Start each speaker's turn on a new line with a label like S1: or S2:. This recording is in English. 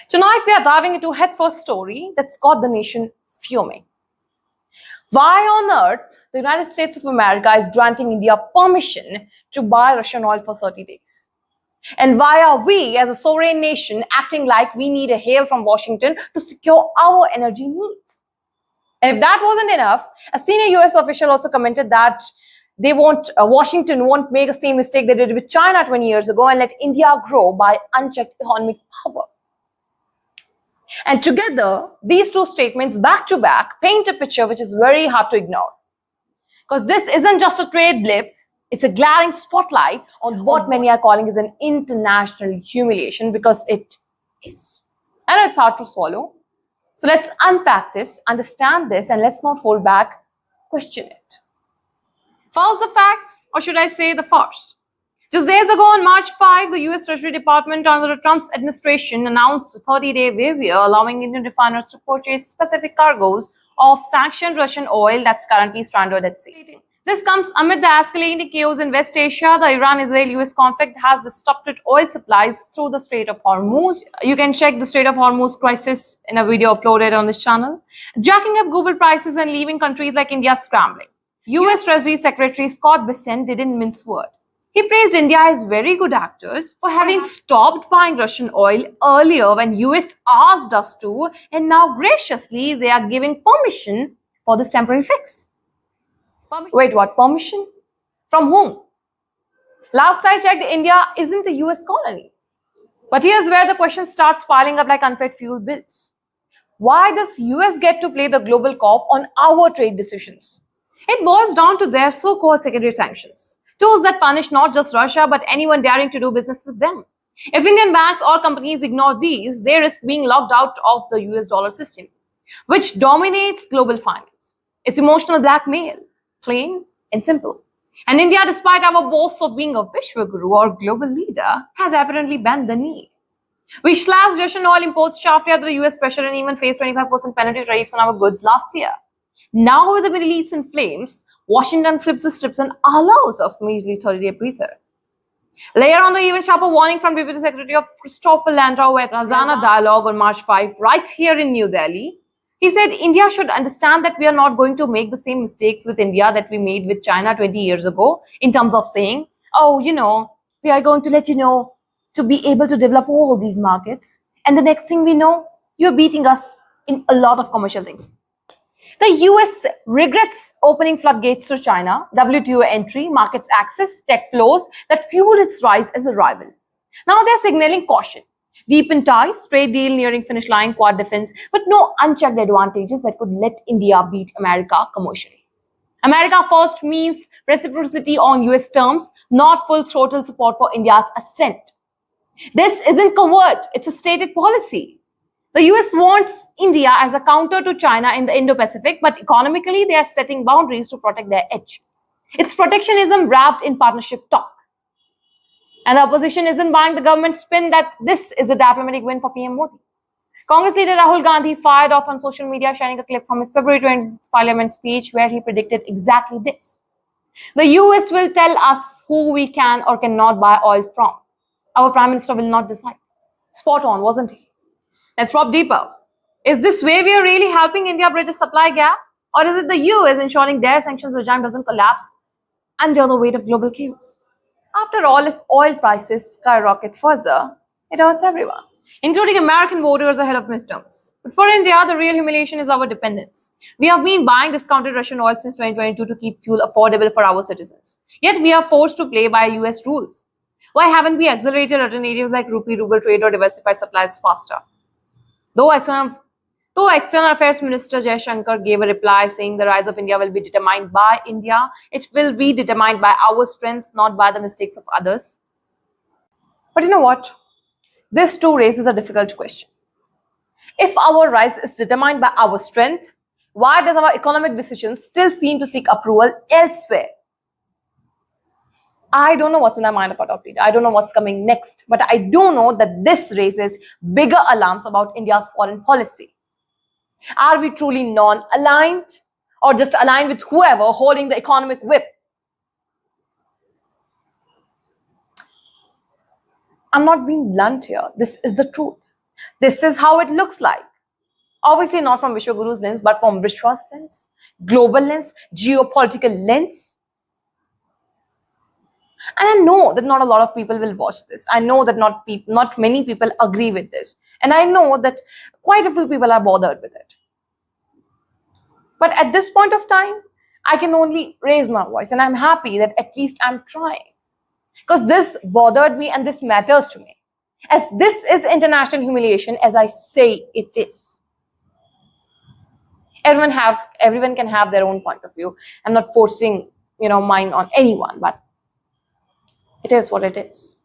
S1: Tonight, we are diving into a head-first story that's got the nation fuming. Why on earth the United States of America is granting India permission to buy Russian oil for 30 days? And why are we, as a sovereign nation, acting like we need a hail from Washington to secure our energy needs? And if that wasn't enough, a senior US official also commented that Washington won't make the same mistake they did with China 20 years ago and let India grow by unchecked economic power. And together, these two statements back to back paint a picture which is very hard to ignore. Because this isn't just a trade blip, it's a glaring spotlight on what many are calling is an international humiliation, because it is. I know it's hard to swallow. So let's unpack this, understand this, and let's not hold back, question it. First, the facts, or should I say the farce? Just days ago, on March 5, the US Treasury Department under Trump's administration announced a 30-day waiver allowing Indian refiners to purchase specific cargoes of sanctioned Russian oil that's currently stranded at sea. This comes amid the escalating chaos in West Asia. The Iran-Israel-US conflict has disrupted oil supplies through the Strait of Hormuz. You can check the Strait of Hormuz crisis in a video uploaded on this channel. Jacking up global prices and leaving countries like India scrambling. US Treasury Secretary Scott Bessent didn't mince words. He praised India as very good actors for having stopped buying Russian oil earlier when US asked us to, and now graciously they are giving permission for this temporary fix. Wait, what? Permission? From whom? Last I checked, India isn't a US colony. But here's where the question starts piling up like unpaid fuel bills. Why does US get to play the global cop on our trade decisions? It boils down to their so-called secondary sanctions. Tools that punish not just Russia, but anyone daring to do business with them. If Indian banks or companies ignore these, they risk being locked out of the US dollar system, which dominates global finance. It's emotional blackmail, plain and simple. And India, despite our boasts of being a Vishwaguru or global leader, has apparently bent the knee. We slashed Russian oil imports sharply under the US pressure and even faced 25% penalty tariffs on our goods last year. Now, with the Middle East in flames, Washington flips the scripts and allows us an easily 30-day breather. Layer on the even sharper warning from Deputy Secretary of Christopher Landau at Razana Dialogue on March 5, right here in New Delhi. He said India should understand that we are not going to make the same mistakes with India that we made with China 20 years ago, in terms of saying, oh, we are going to let you know to be able to develop all these markets. And the next thing we know, you're beating us in a lot of commercial things. The US regrets opening floodgates to China, WTO entry, markets access, tech flows that fueled its rise as a rival. Now they're signaling caution. Deepened ties, trade deal nearing finish line, quad defense, but no unchecked advantages that could let India beat America commercially. America first means reciprocity on US terms, not full throttle support for India's ascent. This isn't covert, it's a stated policy. The US wants India as a counter to China in the Indo-Pacific, but economically they are setting boundaries to protect their edge. It's protectionism wrapped in partnership talk. And the opposition isn't buying the government spin that this is a diplomatic win for PM Modi. Congress leader Rahul Gandhi fired off on social media, sharing a clip from his February 26th parliament speech where he predicted exactly this. The US will tell us who we can or cannot buy oil from. Our Prime Minister will not decide. Spot on, wasn't he? Let's probe deeper. Is this way we are really helping India bridge a supply gap? Or is it the US ensuring their sanctions regime doesn't collapse under the weight of global chaos? After all, if oil prices skyrocket further, it hurts everyone, including American voters ahead of midterms. But for India, the real humiliation is our dependence. We have been buying discounted Russian oil since 2022 to keep fuel affordable for our citizens. Yet we are forced to play by US rules. Why haven't we accelerated alternatives like rupee-ruble trade or diversified supplies faster? Though External Affairs Minister Jaishankar gave a reply saying the rise of India will be determined by India, it will be determined by our strengths, not by the mistakes of others. But you know what? This too raises a difficult question. If our rise is determined by our strength, why does our economic decisions still seem to seek approval elsewhere? I don't know what's in their mind about our leader. I don't know what's coming next. But I do know that this raises bigger alarms about India's foreign policy. Are we truly non-aligned? Or just aligned with whoever holding the economic whip? I'm not being blunt here. This is the truth. This is how it looks like. Obviously not from Vishwaguru's lens, but from Vishwa's lens, global lens, geopolitical lens. And I know that not a lot of people will watch this. I know that not many people agree with this. And I know that quite a few people are bothered with it. But at this point of time, I can only raise my voice, and I'm happy that at least I'm trying. Because this bothered me and this matters to me. As this is international humiliation, as I say it is. Everyone can have their own point of view. I'm not forcing, mine on anyone, but it is what it is.